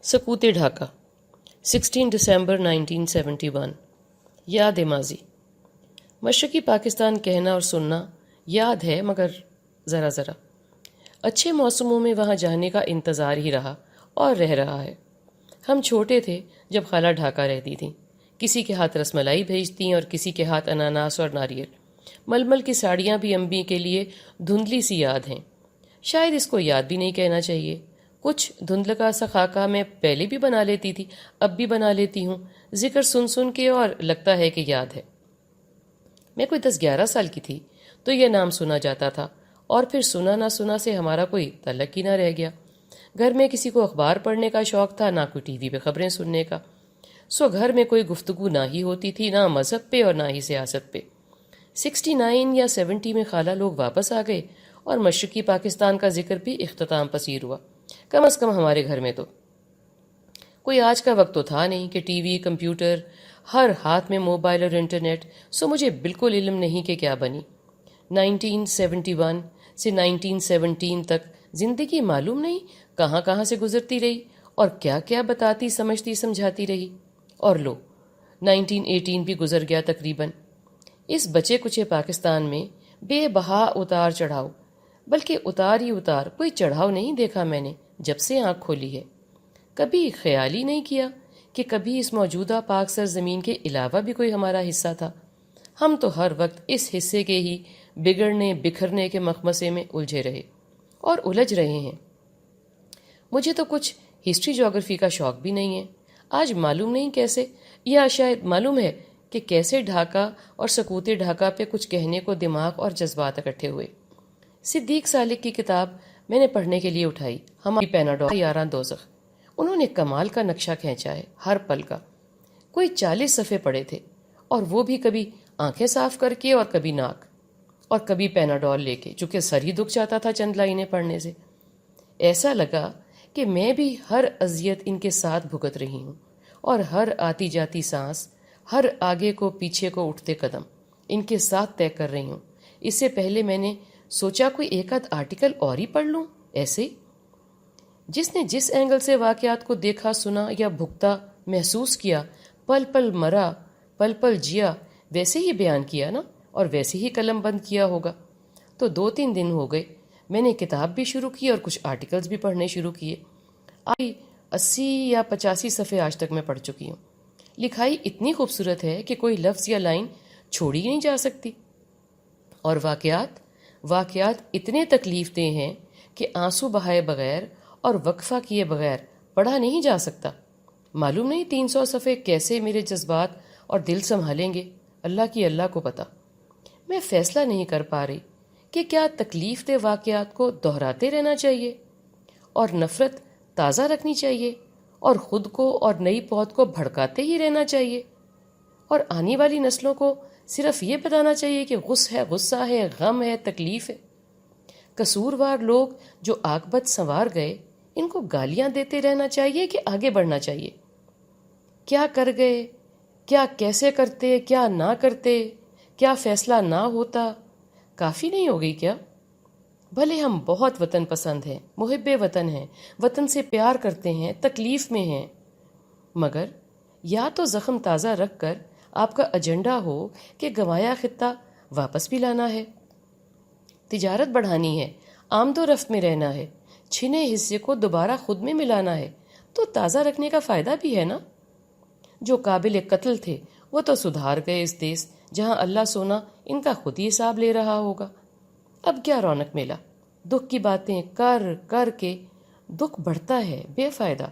سکوت ڈھاکہ 16 دسمبر 1971 یاد ماضی۔ مشرقی پاکستان کہنا اور سننا یاد ہے، مگر ذرا ذرا۔ اچھے موسموں میں وہاں جانے کا انتظار ہی رہا اور رہ رہا ہے۔ ہم چھوٹے تھے جب خالہ ڈھاکہ رہتی تھیں، کسی کے ہاتھ رس ملائی بھیجتیں اور کسی کے ہاتھ اناناس اور ناریل۔ ململ کی ساڑیاں بھی امی کے لیے دھندلی سی یاد ہیں، شاید اس کو یاد بھی نہیں کہنا چاہیے۔ کچھ دھندلکا سا خاکہ میں پہلے بھی بنا لیتی تھی، اب بھی بنا لیتی ہوں، ذکر سن سن کے، اور لگتا ہے کہ یاد ہے۔ میں کوئی 10-11 سال کی تھی تو یہ نام سنا جاتا تھا، اور پھر سنا نہ سنا سے ہمارا کوئی تعلق ہی نہ رہ گیا۔ گھر میں کسی کو اخبار پڑھنے کا شوق تھا، نہ کوئی ٹی وی پہ خبریں سننے کا، سو گھر میں کوئی گفتگو نہ ہی ہوتی تھی، نہ مذہب پہ اور نہ ہی سیاست پہ۔ 69 یا 70 میں خالہ لوگ واپس آ گئے اور مشرقی پاکستان کا ذکر بھی اختتام پذیر ہوا، کم از کم ہمارے گھر میں تو۔ کوئی آج کا وقت تو تھا نہیں کہ ٹی وی، کمپیوٹر، ہر ہاتھ میں موبائل اور انٹرنیٹ، سو مجھے بالکل علم نہیں کہ کیا بنی۔ 1971 سے 1917 تک زندگی معلوم نہیں کہاں کہاں سے گزرتی رہی اور کیا کیا بتاتی سمجھتی سمجھاتی رہی، اور لو 1918 بھی گزر گیا تقریباً۔ اس بچے کچے پاکستان میں بے بہا اتار چڑھاؤ، بلکہ اتار ہی اتار، کوئی چڑھاؤ نہیں دیکھا میں نے جب سے آنکھ کھولی ہے۔ کبھی خیال ہی نہیں کیا کہ کبھی اس موجودہ پاک سرزمین کے علاوہ بھی کوئی ہمارا حصہ تھا۔ ہم تو ہر وقت اس حصے کے ہی بگڑنے بکھرنے کے مخمصے میں الجھے رہے اور الجھ رہے ہیں۔ مجھے تو کچھ ہسٹری جغرافی کا شوق بھی نہیں ہے۔ آج معلوم نہیں کیسے، یا شاید معلوم ہے کہ کیسے ڈھاکہ اور سکوت ڈھاکہ پہ کچھ کہنے کو دماغ اور جذبات اکٹھے ہوئے۔ صدیق سالک کی کتاب میں نے پڑھنے کے لیے اٹھائی، ہماری پیناڈول یاراں دوزخ۔ انہوں نے کمال کا نقشہ کھینچا ہے ہر پل کا۔ کوئی 40 صفحے پڑے تھے، اور وہ بھی کبھی آنکھیں صاف کر کے اور کبھی ناک، اور کبھی پیناڈول لے کے، چونکہ سر ہی دکھ جاتا تھا چند لائنیں پڑھنے سے۔ ایسا لگا کہ میں بھی ہر اذیت ان کے ساتھ بھگت رہی ہوں، اور ہر آتی جاتی سانس، ہر آگے کو پیچھے کو اٹھتے قدم ان کے ساتھ طے کر رہی ہوں۔ اس سے پہلے میں نے سوچا کوئی ایک آدھ آرٹیکل اور ہی پڑھ لوں ایسے ہی۔ جس نے جس اینگل سے واقعات کو دیکھا، سنا یا بھگتا، محسوس کیا، پل پل مرا، پل پل جیا، ویسے ہی بیان کیا نا، اور ویسے ہی قلم بند کیا ہوگا۔ تو 2-3 دن ہو گئے میں نے کتاب بھی شروع کی اور کچھ آرٹیکلز بھی پڑھنے شروع کیے۔ آج 80 یا 85 صفحے آج تک میں پڑھ چکی ہوں۔ لکھائی اتنی خوبصورت ہے کہ کوئی لفظ یا لائن چھوڑی نہیں جا سکتی، اور واقعات اتنے تکلیف دہ ہیں کہ آنسو بہائے بغیر اور وقفہ کیے بغیر پڑھا نہیں جا سکتا۔ معلوم نہیں 300 صفحے کیسے میرے جذبات اور دل سنبھالیں گے، اللہ کو پتہ۔ میں فیصلہ نہیں کر پا رہی کہ کیا تکلیف دہ واقعات کو دہراتے رہنا چاہیے اور نفرت تازہ رکھنی چاہیے، اور خود کو اور نئی پود کو بھڑکاتے ہی رہنا چاہیے، اور آنے والی نسلوں کو صرف یہ بتانا چاہیے کہ غصہ ہے، غم ہے، تکلیف ہے۔ قصوروار لوگ جو عاقبت سنوار گئے، ان کو گالیاں دیتے رہنا چاہیے کہ آگے بڑھنا چاہیے؟ کیا کر گئے، کیا کیسے کرتے، کیا نہ کرتے، کیا فیصلہ نہ ہوتا، کافی نہیں ہو گئی کیا؟ بھلے ہم بہت وطن پسند ہیں، محب وطن ہیں، وطن سے پیار کرتے ہیں، تکلیف میں ہیں، مگر یا تو زخم تازہ رکھ کر آپ کا ایجنڈا ہو کہ گنوایا خطہ واپس بھی لانا ہے، تجارت بڑھانی ہے، آمد و رفت میں رہنا ہے، چھنے حصے کو دوبارہ خود میں ملانا ہے، تو تازہ رکھنے کا فائدہ بھی ہے نا۔ جو قابل قتل تھے وہ تو سدھار گئے اس دیس جہاں اللہ سونا ان کا خود ہی حساب لے رہا ہوگا۔ اب کیا رونق ملا؟ دکھ کی باتیں کر کر کے دکھ بڑھتا ہے بے فائدہ،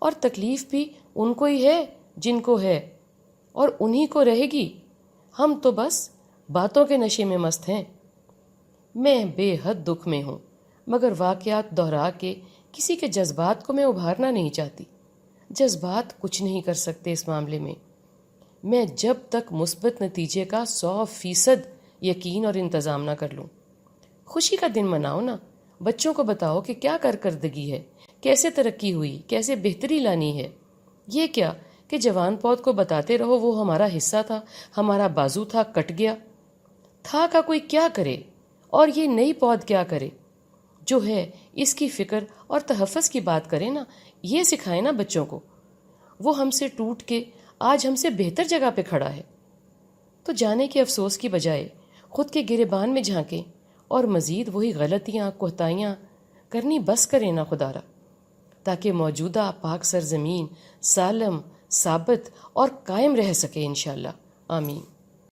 اور تکلیف بھی ان کو ہی ہے جن کو ہے، اور انہی کو رہے گی۔ ہم تو بس باتوں کے نشے میں مست ہیں۔ میں بے حد دکھ میں ہوں، مگر واقعات دہرا کے کسی کے جذبات کو میں ابھارنا نہیں چاہتی۔ جذبات کچھ نہیں کر سکتے اس معاملے میں۔ میں جب تک مثبت نتیجے کا 100% یقین اور انتظام نہ کر لوں۔ خوشی کا دن مناؤ نا، بچوں کو بتاؤ کہ کیا کارکردگی ہے، کیسے ترقی ہوئی، کیسے بہتری لانی ہے۔ یہ کیا کہ جوان پود کو بتاتے رہو وہ ہمارا حصہ تھا، ہمارا بازو تھا، کٹ گیا تھا، کا کوئی کیا کرے اور یہ نئی پود کیا کرے؟ جو ہے اس کی فکر اور تحفظ کی بات کریں نا، یہ سکھائیں نا بچوں کو. وہ ہم سے ٹوٹ کے آج ہم سے بہتر جگہ پہ کھڑا ہے. تو جانے کے افسوس کی بجائے خود کے گریبان میں جھانکیں اور مزید وہی غلطیاں کوتاہیاں کرنی بس کریں نا خدارا، تاکہ موجودہ پاک سرزمین سالم ثابت اور قائم رہ سکے انشاءاللہ. آمین.